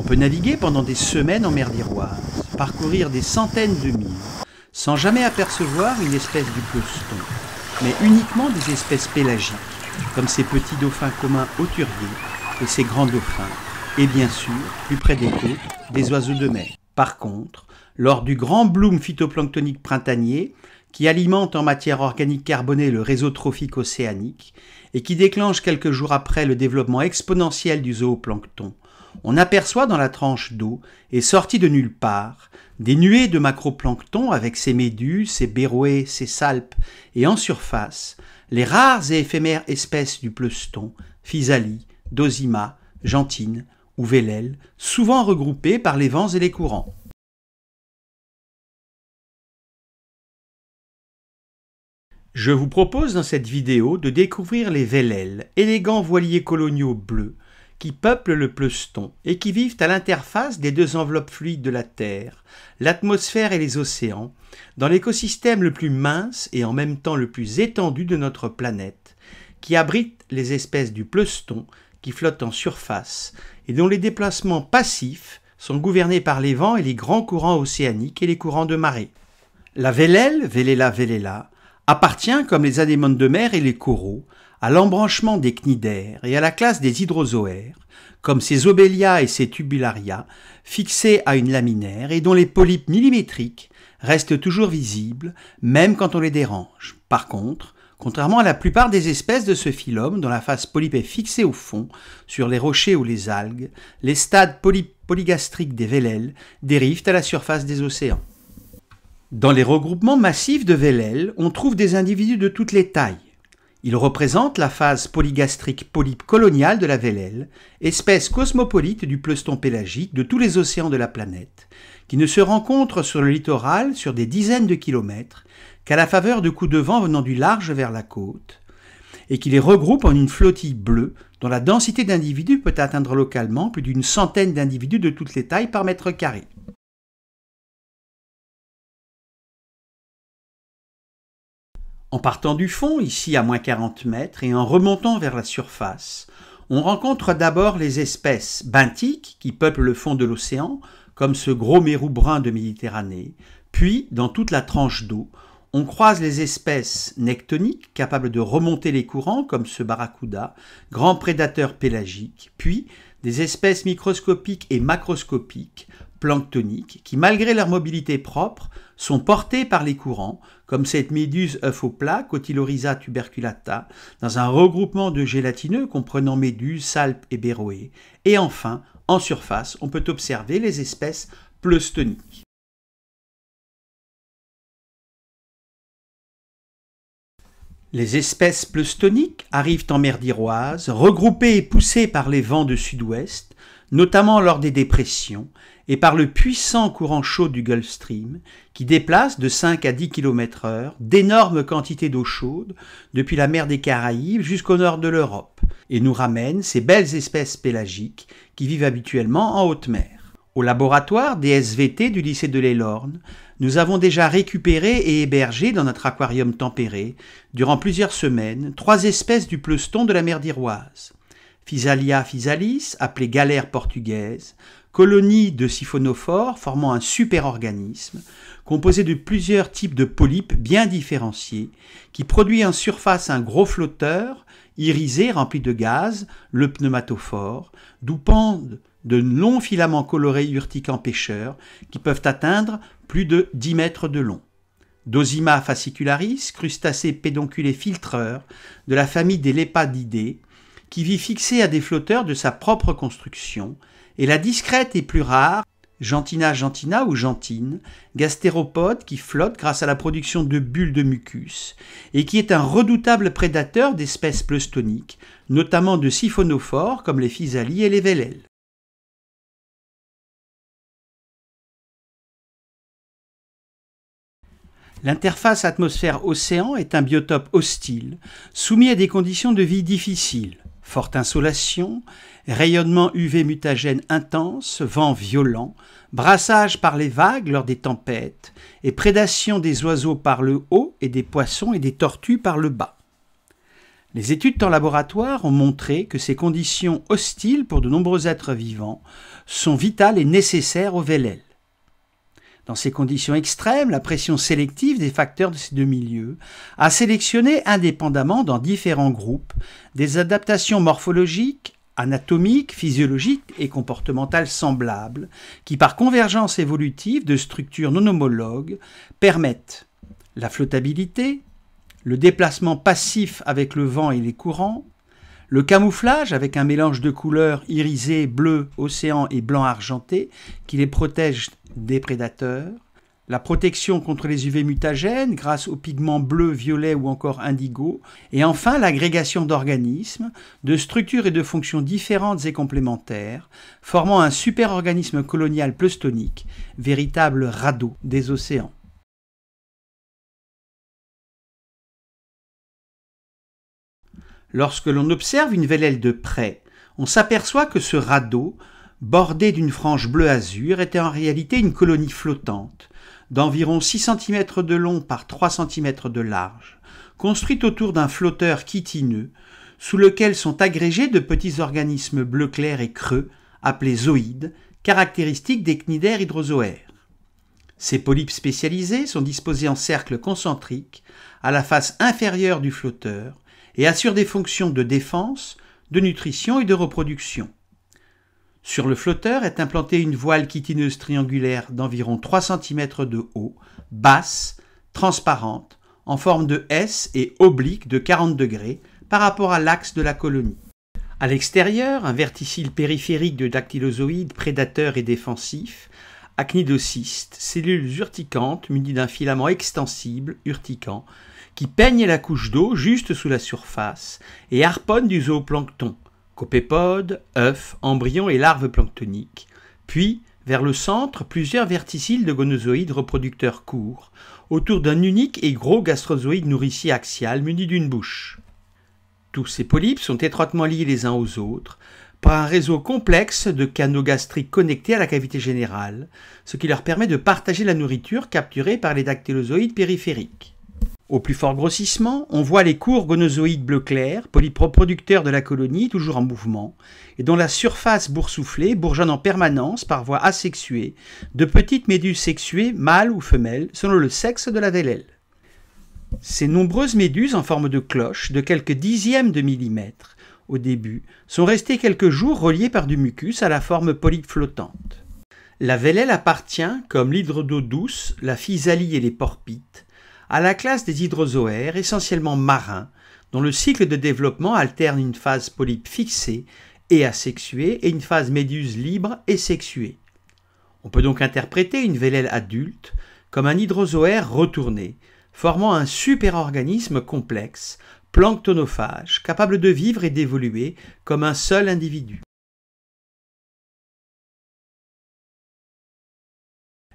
peut naviguer pendant des semaines en mer d'Iroise, parcourir des centaines de milles, sans jamais apercevoir une espèce du peloton, mais uniquement des espèces pélagiques, comme ces petits dauphins communs hauturiers et ces grands dauphins, et bien sûr, plus près des côtes, des oiseaux de mer. Par contre, lors du grand bloom phytoplanctonique printanier, qui alimente en matière organique carbonée le réseau trophique océanique et qui déclenche quelques jours après le développement exponentiel du zooplancton, on aperçoit dans la tranche d'eau, et sorti de nulle part, des nuées de macroplancton avec ses méduses, ses béroées, ses salpes, et en surface, les rares et éphémères espèces du pleuston, physalie, dosima, gentine ou vélèle, souvent regroupées par les vents et les courants. Je vous propose dans cette vidéo de découvrir les vélèles, élégants voiliers coloniaux bleus, qui peuplent le pleuston et qui vivent à l'interface des deux enveloppes fluides de la Terre, l'atmosphère et les océans, dans l'écosystème le plus mince et en même temps le plus étendu de notre planète, qui abrite les espèces du pleuston qui flottent en surface et dont les déplacements passifs sont gouvernés par les vents et les grands courants océaniques et les courants de marée. La vélèle, Velella velella, appartient, comme les anémones de mer et les coraux, à l'embranchement des cnidaires et à la classe des hydrozoaires, comme ces Obelia et ces Tubularia, fixés à une laminaire et dont les polypes millimétriques restent toujours visibles, même quand on les dérange. Par contre, contrairement à la plupart des espèces de ce phylum dont la face polype est fixée au fond, sur les rochers ou les algues, les stades polygastriques des vélèles dérivent à la surface des océans. Dans les regroupements massifs de vélèles, on trouve des individus de toutes les tailles. Ils représentent la phase polygastrique polype coloniale de la vélèle, espèce cosmopolite du pleuston pélagique de tous les océans de la planète, qui ne se rencontre sur le littoral sur des dizaines de kilomètres qu'à la faveur de coups de vent venant du large vers la côte, et qui les regroupe en une flottille bleue dont la densité d'individus peut atteindre localement plus d'une centaine d'individus de toutes les tailles par mètre carré. En partant du fond, ici à moins 40 mètres, et en remontant vers la surface, on rencontre d'abord les espèces benthiques qui peuplent le fond de l'océan, comme ce gros mérou brun de Méditerranée, puis, dans toute la tranche d'eau, on croise les espèces nectoniques capables de remonter les courants, comme ce barracuda, grand prédateur pélagique, puis des espèces microscopiques et macroscopiques, planctoniques, qui, malgré leur mobilité propre, sont portées par les courants, comme cette méduse œuf au plat, Cotyloryza tuberculata, dans un regroupement de gélatineux comprenant méduses, salpes et béroées. Et enfin, en surface, on peut observer les espèces pleustoniques. Les espèces pleustoniques arrivent en mer d'Iroise, regroupées et poussées par les vents de sud-ouest, notamment lors des dépressions, et par le puissant courant chaud du Gulf Stream, qui déplace de 5 à 10 km/h d'énormes quantités d'eau chaude depuis la mer des Caraïbes jusqu'au nord de l'Europe, et nous ramène ces belles espèces pélagiques qui vivent habituellement en haute mer. Au laboratoire des SVT du lycée de l'Elorn, nous avons déjà récupéré et hébergé dans notre aquarium tempéré, durant plusieurs semaines, 3 espèces du pleuston de la mer d'Iroise. Physalia physalis, appelée galère portugaise, colonie de siphonophores formant un superorganisme, composé de plusieurs types de polypes bien différenciés, qui produit en surface un gros flotteur, irisé rempli de gaz, le pneumatophore, d'où pendent de longs filaments colorés urticants pêcheurs qui peuvent atteindre plus de 10 mètres de long. Dosima fascicularis, crustacé pédonculé filtreur de la famille des Lepididés, qui vit fixé à des flotteurs de sa propre construction, et la discrète et plus rare Gentina gentina ou gentine, gastéropode qui flotte grâce à la production de bulles de mucus et qui est un redoutable prédateur d'espèces pleustoniques, notamment de siphonophores comme les physalies et les vélèles. L'interface atmosphère-océan est un biotope hostile, soumis à des conditions de vie difficiles. Forte insolation, rayonnement UV mutagène intense, vent violent, brassage par les vagues lors des tempêtes et prédation des oiseaux par le haut et des poissons et des tortues par le bas. Les études en laboratoire ont montré que ces conditions hostiles pour de nombreux êtres vivants sont vitales et nécessaires aux vélèles. Dans ces conditions extrêmes, la pression sélective des facteurs de ces deux milieux a sélectionné indépendamment dans différents groupes des adaptations morphologiques, anatomiques, physiologiques et comportementales semblables qui, par convergence évolutive de structures non homologues, permettent la flottabilité, le déplacement passif avec le vent et les courants, le camouflage avec un mélange de couleurs irisé, bleu, océan et blanc argenté qui les protège des prédateurs, la protection contre les UV mutagènes grâce aux pigments bleu, violet ou encore indigo, et enfin l'agrégation d'organismes, de structures et de fonctions différentes et complémentaires, formant un superorganisme colonial pleustonique, véritable radeau des océans. Lorsque l'on observe une vélèle de près, on s'aperçoit que ce radeau, bordé d'une frange bleu-azur, était en réalité une colonie flottante, d'environ 6 cm de long par 3 cm de large, construite autour d'un flotteur chitineux, sous lequel sont agrégés de petits organismes bleu clair et creux, appelés zooïdes, caractéristiques des cnidaires hydrozoaires. Ces polypes spécialisés sont disposés en cercles concentriques, à la face inférieure du flotteur, et assurent des fonctions de défense, de nutrition et de reproduction. Sur le flotteur est implantée une voile chitineuse triangulaire d'environ 3 cm de haut, basse, transparente, en forme de S et oblique de 40 degrés par rapport à l'axe de la colonie. À l'extérieur, un verticille périphérique de dactylozoïdes prédateurs et défensifs, acnidocystes, cellules urticantes munies d'un filament extensible, urticant, qui peignent la couche d'eau juste sous la surface et harponnent du zooplancton, copépodes, œufs, embryons et larves planctoniques, puis, vers le centre, plusieurs verticilles de gonozoïdes reproducteurs courts, autour d'un unique et gros gastrozoïde nourricier axial muni d'une bouche. Tous ces polypes sont étroitement liés les uns aux autres par un réseau complexe de canaux gastriques connectés à la cavité générale, ce qui leur permet de partager la nourriture capturée par les dactylozoïdes périphériques. Au plus fort grossissement, on voit les courts gonozoïdes bleu clair, polypes reproducteurs de la colonie, toujours en mouvement, et dont la surface boursouflée bourgeonne en permanence par voie asexuée de petites méduses sexuées, mâles ou femelles, selon le sexe de la vélèle. Ces nombreuses méduses en forme de cloche, de quelques dixièmes de millimètre au début, sont restées quelques jours reliées par du mucus à la forme polype flottante. La vélèle appartient, comme l'hydre d'eau douce, la physalie et les porpites, à la classe des hydrozoaires essentiellement marins, dont le cycle de développement alterne une phase polype fixée et asexuée et une phase méduse libre et sexuée. On peut donc interpréter une vélèle adulte comme un hydrozoaire retourné, formant un superorganisme complexe, planctonophage, capable de vivre et d'évoluer comme un seul individu.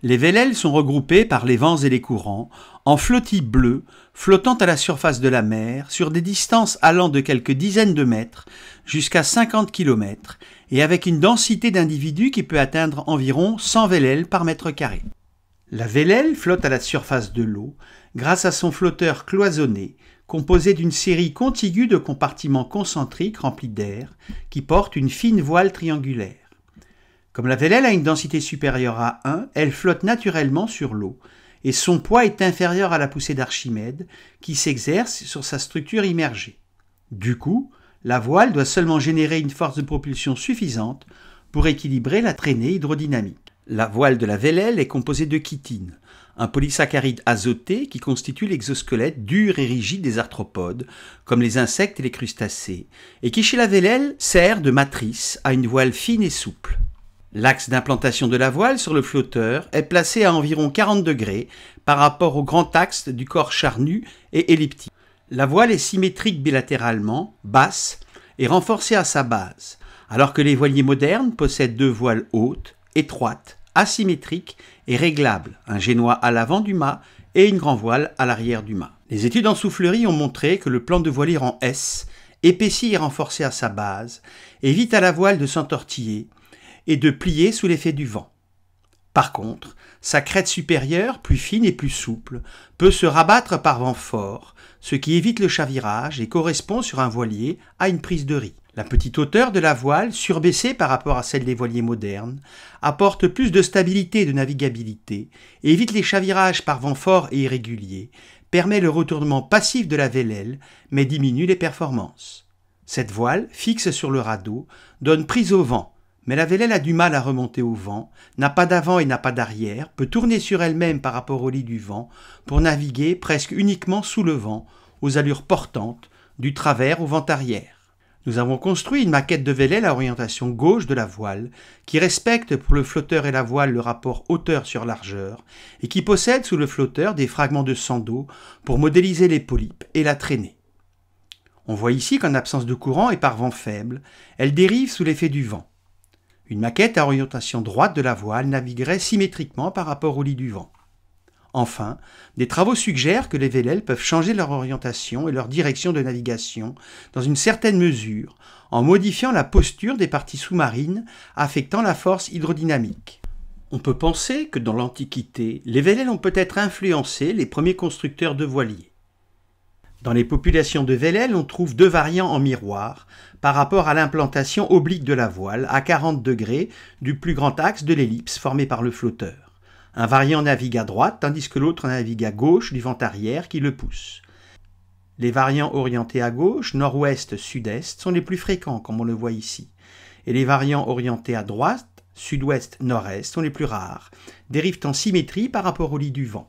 Les vélèles sont regroupées par les vents et les courants en flottilles bleues flottant à la surface de la mer sur des distances allant de quelques dizaines de mètres jusqu'à 50 km et avec une densité d'individus qui peut atteindre environ 100 vélèles par mètre carré. La vélèle flotte à la surface de l'eau grâce à son flotteur cloisonné composé d'une série contiguë de compartiments concentriques remplis d'air qui portent une fine voile triangulaire. Comme la vélèle a une densité supérieure à 1, elle flotte naturellement sur l'eau, et son poids est inférieur à la poussée d'Archimède, qui s'exerce sur sa structure immergée. Du coup, la voile doit seulement générer une force de propulsion suffisante pour équilibrer la traînée hydrodynamique. La voile de la vélèle est composée de chitine, un polysaccharide azoté qui constitue l'exosquelette dur et rigide des arthropodes, comme les insectes et les crustacés, et qui chez la vélèle sert de matrice à une voile fine et souple. L'axe d'implantation de la voile sur le flotteur est placé à environ 40 degrés par rapport au grand axe du corps charnu et elliptique. La voile est symétrique bilatéralement, basse, et renforcée à sa base, alors que les voiliers modernes possèdent deux voiles hautes, étroites, asymétriques et réglables, un génois à l'avant du mât et une grand voile à l'arrière du mât. Les études en soufflerie ont montré que le plan de voilier en S, épaissi et renforcé à sa base, évite à la voile de s'entortiller et de plier sous l'effet du vent. Par contre, sa crête supérieure, plus fine et plus souple, peut se rabattre par vent fort, ce qui évite le chavirage et correspond sur un voilier à une prise de riz. La petite hauteur de la voile, surbaissée par rapport à celle des voiliers modernes, apporte plus de stabilité et de navigabilité, et évite les chavirages par vent fort et irrégulier, permet le retournement passif de la vélelle, mais diminue les performances. Cette voile, fixe sur le radeau, donne prise au vent, mais la vélelle a du mal à remonter au vent, n'a pas d'avant et n'a pas d'arrière, peut tourner sur elle-même par rapport au lit du vent pour naviguer presque uniquement sous le vent, aux allures portantes, du travers au vent arrière. Nous avons construit une maquette de vélelle à orientation gauche de la voile, qui respecte pour le flotteur et la voile le rapport hauteur sur largeur, et qui possède sous le flotteur des fragments de sang d'eau pour modéliser les polypes et la traîner. On voit ici qu'en absence de courant et par vent faible, elle dérive sous l'effet du vent. Une maquette à orientation droite de la voile naviguerait symétriquement par rapport au lit du vent. Enfin, des travaux suggèrent que les vélelles peuvent changer leur orientation et leur direction de navigation dans une certaine mesure, en modifiant la posture des parties sous-marines affectant la force hydrodynamique. On peut penser que dans l'Antiquité, les vélelles ont peut-être influencé les premiers constructeurs de voiliers. Dans les populations de vélelles, on trouve deux variants en miroir par rapport à l'implantation oblique de la voile à 40 degrés du plus grand axe de l'ellipse formé par le flotteur. Un variant navigue à droite tandis que l'autre navigue à gauche du vent arrière qui le pousse. Les variants orientés à gauche, nord-ouest, sud-est sont les plus fréquents comme on le voit ici. Et les variants orientés à droite, sud-ouest, nord-est sont les plus rares, dérivent en symétrie par rapport au lit du vent.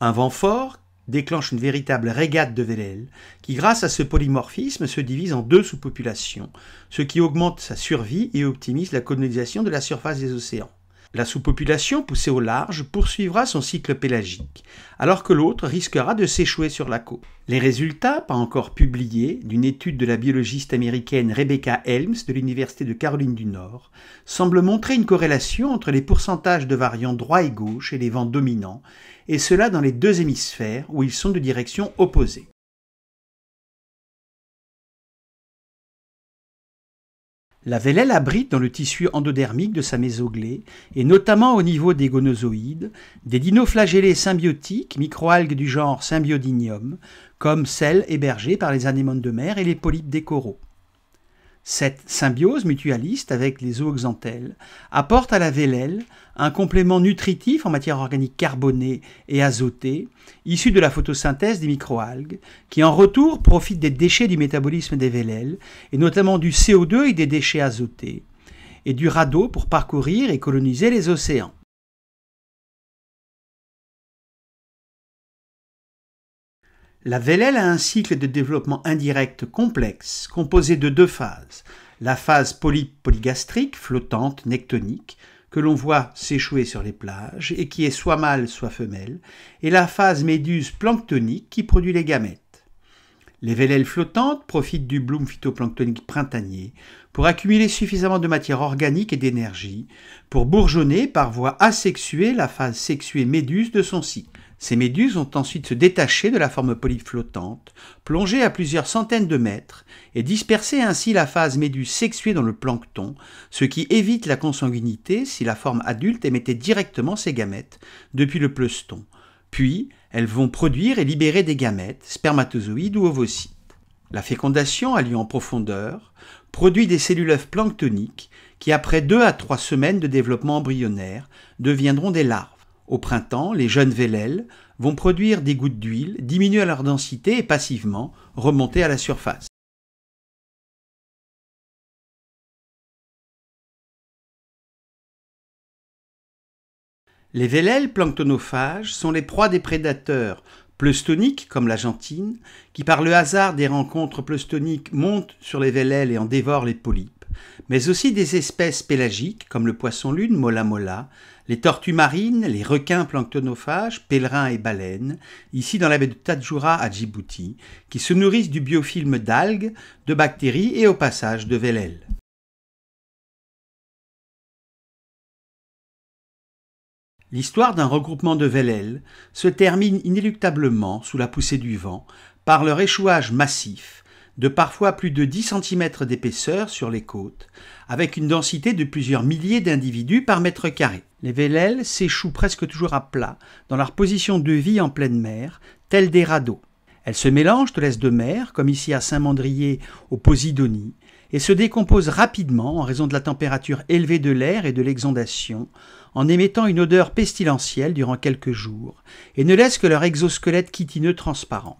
Un vent fort déclenche une véritable régate de vélelles qui, grâce à ce polymorphisme, se divise en deux sous-populations, ce qui augmente sa survie et optimise la colonisation de la surface des océans. La sous-population poussée au large poursuivra son cycle pélagique, alors que l'autre risquera de s'échouer sur la côte. Les résultats, pas encore publiés, d'une étude de la biologiste américaine Rebecca Helms de l'Université de Caroline du Nord, semblent montrer une corrélation entre les pourcentages de variants droit et gauche et les vents dominants, et cela dans les deux hémisphères où ils sont de direction opposée. La vélelle abrite dans le tissu endodermique de sa mésoglée, et notamment au niveau des gonozoïdes, des dinoflagellés symbiotiques, microalgues du genre Symbiodinium, comme celles hébergées par les anémones de mer et les polypes des coraux. Cette symbiose mutualiste avec les zooxanthelles apporte à la vélelle un complément nutritif en matière organique carbonée et azotée, issu de la photosynthèse des microalgues, qui en retour profitent des déchets du métabolisme des vélelles, et notamment du CO2 et des déchets azotés, et du radeau pour parcourir et coloniser les océans. La vélelle a un cycle de développement indirect complexe, composé de deux phases. La phase polype-polygastrique, flottante, nectonique, que l'on voit s'échouer sur les plages et qui est soit mâle soit femelle, et la phase méduse planctonique qui produit les gamètes. Les vélelles flottantes profitent du bloom phytoplanctonique printanier pour accumuler suffisamment de matière organique et d'énergie pour bourgeonner par voie asexuée la phase sexuée méduse de son cycle. Ces méduses vont ensuite se détacher de la forme polype flottante, plonger à plusieurs centaines de mètres et disperser ainsi la phase méduse sexuée dans le plancton, ce qui évite la consanguinité si la forme adulte émettait directement ses gamètes depuis le peloton. Puis, elles vont produire et libérer des gamètes, spermatozoïdes ou ovocytes. La fécondation a lieu en profondeur, produit des cellules œufs planctoniques qui, après 2 à 3 semaines de développement embryonnaire, deviendront des larves. Au printemps, les jeunes vélelles vont produire des gouttes d'huile, diminuer leur densité et passivement remonter à la surface. Les vélelles planctonophages sont les proies des prédateurs pleustoniques comme l'Argentine, qui par le hasard des rencontres pleustoniques montent sur les vélelles et en dévorent les polypes, mais aussi des espèces pélagiques comme le poisson-lune Mola mola, les tortues marines, les requins planctonophages, pèlerins et baleines, ici dans la baie de Tadjoura à Djibouti, qui se nourrissent du biofilm d'algues, de bactéries et au passage de vélelles. L'histoire d'un regroupement de vélelles se termine inéluctablement sous la poussée du vent par leur échouage massif de parfois plus de 10 cm d'épaisseur sur les côtes, avec une densité de plusieurs milliers d'individus par mètre carré. Les vélèles s'échouent presque toujours à plat dans leur position de vie en pleine mer, tels des radeaux. Elles se mélangent au lest de mer, comme ici à Saint-Mandrier aux Posidonies, et se décomposent rapidement en raison de la température élevée de l'air et de l'exondation, en émettant une odeur pestilentielle durant quelques jours, et ne laissent que leur exosquelette chitineux transparent.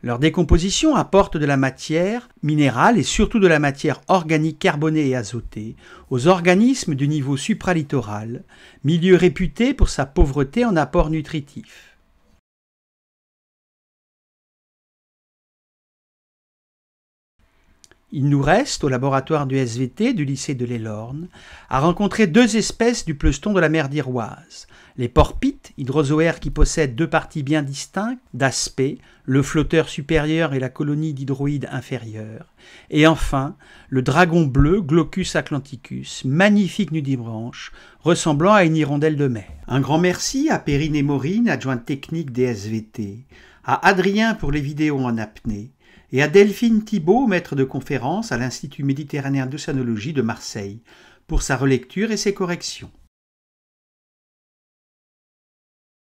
Leur décomposition apporte de la matière minérale et surtout de la matière organique carbonée et azotée aux organismes du niveau supralittoral, milieu réputé pour sa pauvreté en apports nutritifs. Il nous reste, au laboratoire du SVT du lycée de l'Elorn, à rencontrer deux espèces du peuston de la mer d'Iroise. Les porpites, hydrozoaires qui possèdent deux parties bien distinctes d'aspect, le flotteur supérieur et la colonie d'hydroïdes inférieure. Et enfin, le dragon bleu, Glaucus atlanticus, magnifique nudibranche, ressemblant à une hirondelle de mer. Un grand merci à Perrine et Maureen, adjointes techniques des SVT, à Adrien pour les vidéos en apnée, et à Delphine Thibault, maître de conférence à l'Institut méditerranéen d'océanologie de Marseille, pour sa relecture et ses corrections.